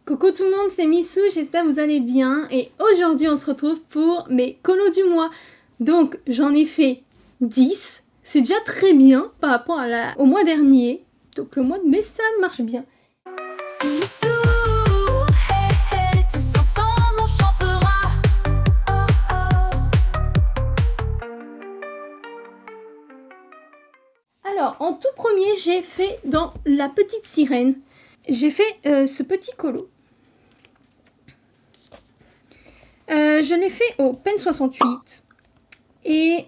Coucou tout le monde, c'est Missou, j'espère que vous allez bien et aujourd'hui on se retrouve pour mes colos du mois. Donc j'en ai fait 10, c'est déjà très bien par rapport au mois dernier. Donc le mois de mai ça marche bien. C'est Missou, hey hey, tous ensemble on chantera. Alors en tout premier j'ai fait dans la petite sirène, j'ai fait ce petit colo. Je l'ai fait au pen 68 et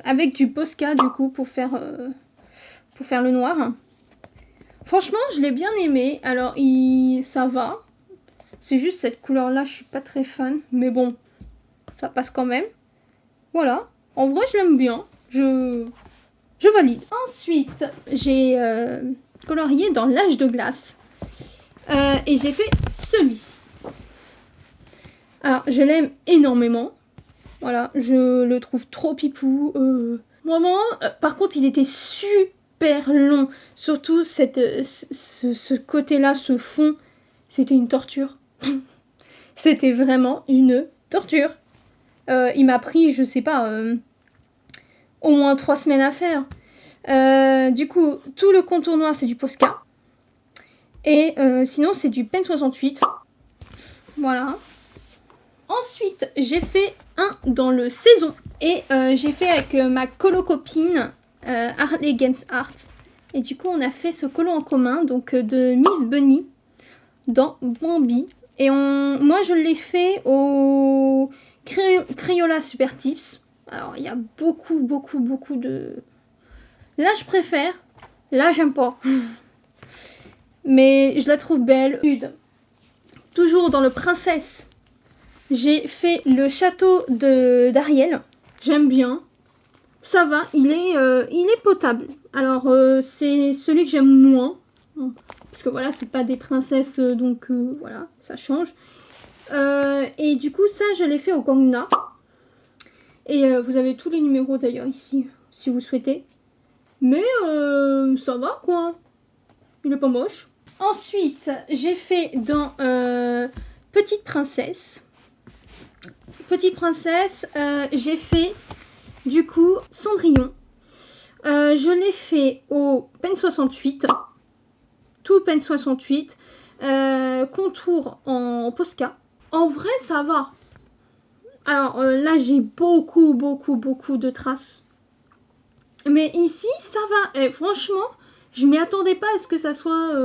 avec du Posca du coup pour faire le noir. Franchement je l'ai bien aimé, alors ça va, c'est juste cette couleur là je suis pas très fan, mais bon ça passe quand même. Voilà, en vrai je l'aime bien, je valide. Ensuite j'ai colorié dans l'âge de glace et j'ai fait celui-ci. Alors, je l'aime énormément. Voilà, je le trouve trop pipou. Vraiment, par contre, il était super long. Surtout, ce côté-là, ce fond, c'était une torture. C'était vraiment une torture. Il m'a pris, je sais pas, au moins 3 semaines à faire. Du coup, tout le contour noir, c'est du Posca. Et sinon, c'est du pen 68. Voilà. Ensuite, j'ai fait un dans le saison et j'ai fait avec ma colo copine Harley Games Art. Et du coup, on a fait ce colo en commun, donc de Miss Bunny dans Bambi. Et moi, je l'ai fait au Crayola Super Tips. Alors, il y a beaucoup de... Là, je préfère. Là, j'aime pas. Mais je la trouve belle. Toujours dans le Princesse. J'ai fait le château d'Ariel. J'aime bien. Ça va, il est potable. Alors, c'est celui que j'aime moins. Parce que voilà, c'est pas des princesses, donc voilà, ça change. Et du coup, ça, je l'ai fait au Gangna. Et vous avez tous les numéros d'ailleurs ici, si vous souhaitez. Mais ça va, quoi. Il est pas moche. Ensuite, j'ai fait dans Petite Princesse. Petite Princesse, j'ai fait du coup Cendrillon. Je l'ai fait au pen 68. Tout pen 68. Contour en Posca. En vrai, ça va. Alors là, j'ai beaucoup de traces. Mais ici, ça va. Et franchement, je m'y attendais pas à ce que ça soit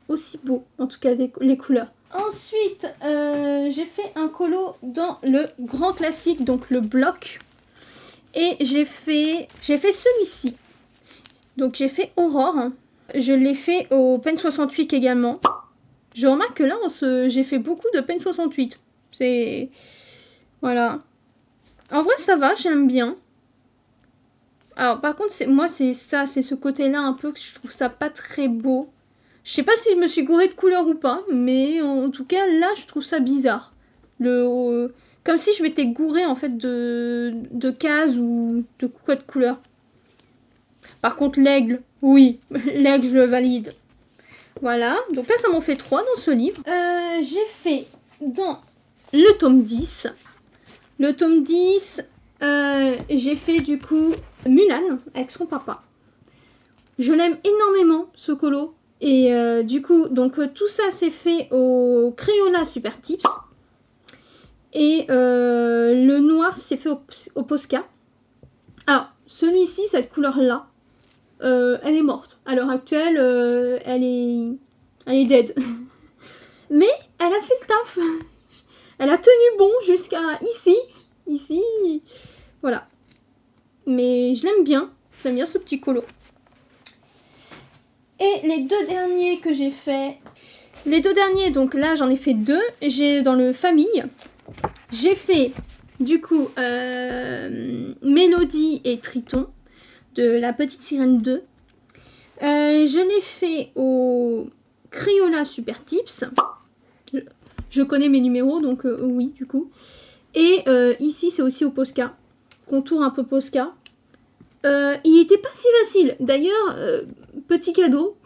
aussi beau. En tout cas, les couleurs. Ensuite, j'ai fait un colo dans le grand classique, donc le bloc. Et j'ai fait celui-ci. Donc j'ai fait Aurore. Je l'ai fait au pen 68 également. Je remarque que là, j'ai fait beaucoup de pen 68. C'est... Voilà. En vrai, ça va, j'aime bien. Alors par contre, moi, c'est ce côté-là un peu que je trouve ça pas très beau. Je sais pas si je me suis gourée de couleur ou pas, mais en tout cas, là, je trouve ça bizarre. Comme si je m'étais gourée, en fait, de cases ou de quoi de couleur. Par contre, l'aigle, oui, l'aigle, je le valide. Voilà, donc là, ça m'en fait 3 dans ce livre. J'ai fait dans le tome 10. Le tome 10, j'ai fait, du coup, Mulan, avec son papa. Je l'aime énormément, ce colo. Et du coup, donc tout ça c'est fait au Crayola Super Tips. Et le noir c'est fait au Posca. Alors, celui-ci, cette couleur-là, elle est morte. À l'heure actuelle, elle est dead. Mais elle a fait le taf. Elle a tenu bon jusqu'à ici. Ici, voilà. Mais je l'aime bien. J'aime bien ce petit colo. Et les deux derniers que j'ai fait... Les deux derniers, donc là j'en ai fait 2. J'ai dans le famille. J'ai fait du coup Mélodie et Triton de la petite sirène 2. Je l'ai fait au Crayola Super Tips. Je connais mes numéros donc oui du coup. Et ici c'est aussi au Posca. Contour un peu Posca. Il était pas si facile. D'ailleurs, petit cadeau.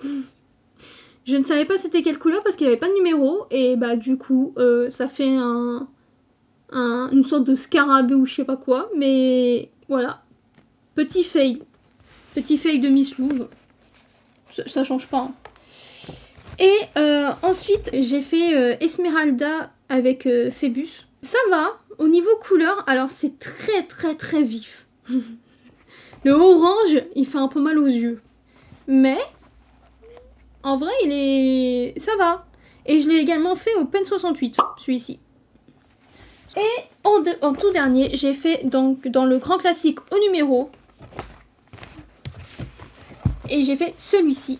Je ne savais pas c'était quelle couleur parce qu'il n'y avait pas de numéro. Et bah du coup, ça fait une sorte de scarabée ou je sais pas quoi. Mais voilà. Petit fail. Petit fail de Miss Louve. Ça change pas. Hein. Et ensuite, j'ai fait Esmeralda avec Phébus. Ça va. Au niveau couleur, alors c'est très très très vif. Le orange, il fait un peu mal aux yeux. Mais, en vrai, ça va. Et je l'ai également fait au Pen 68, celui-ci. Et en tout dernier, j'ai fait donc dans le grand classique au numéro. Et j'ai fait celui-ci.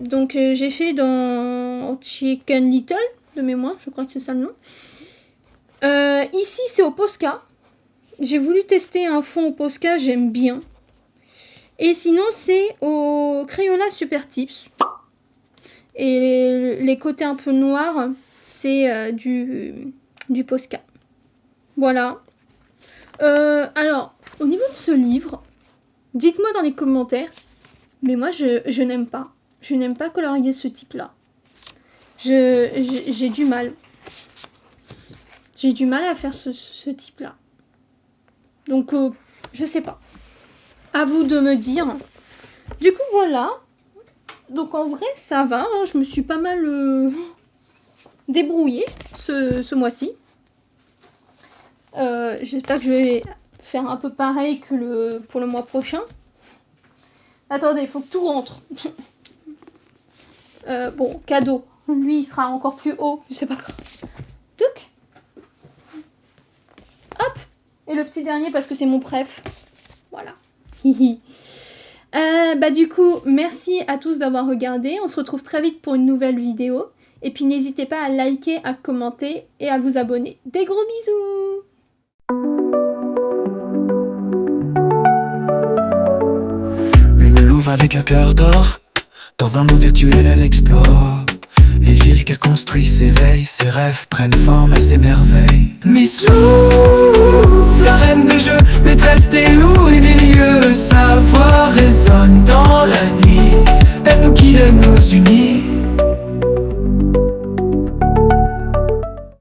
Donc j'ai fait dans Chicken Little, de mémoire, je crois que c'est ça le nom. Ici, c'est au Posca. J'ai voulu tester un fond au Posca, j'aime bien. Et sinon, c'est au Crayola Super Tips. Et les côtés un peu noirs, c'est du Posca. Voilà. Alors, au niveau de ce livre, dites-moi dans les commentaires. Mais moi, je n'aime pas. Je n'aime pas colorier ce type-là. J'ai du mal. J'ai du mal à faire ce type-là. Donc, je sais pas. À vous de me dire. Du coup, voilà. Donc, en vrai, ça va. Hein. Je me suis pas mal débrouillée ce mois-ci. J'espère que je vais faire un peu pareil que pour le mois prochain. Attendez, il faut que tout rentre. Bon, cadeau. Lui, il sera encore plus haut. Je sais pas quoi. Touc. Hop. Et le petit dernier parce que c'est mon préf. Voilà. Bah du coup, merci à tous d'avoir regardé. On se retrouve très vite pour une nouvelle vidéo. Et puis n'hésitez pas à liker, à commenter et à vous abonner. Des gros bisous. Une louve avec un cœur d'or. Dans un monde virtuel elle explore. Les villes qu'elle construit s'éveillent. Ses rêves prennent forme, elles émerveillent. Miss Louve, la reine des jeux, maîtresse des loups et des lieux. Ça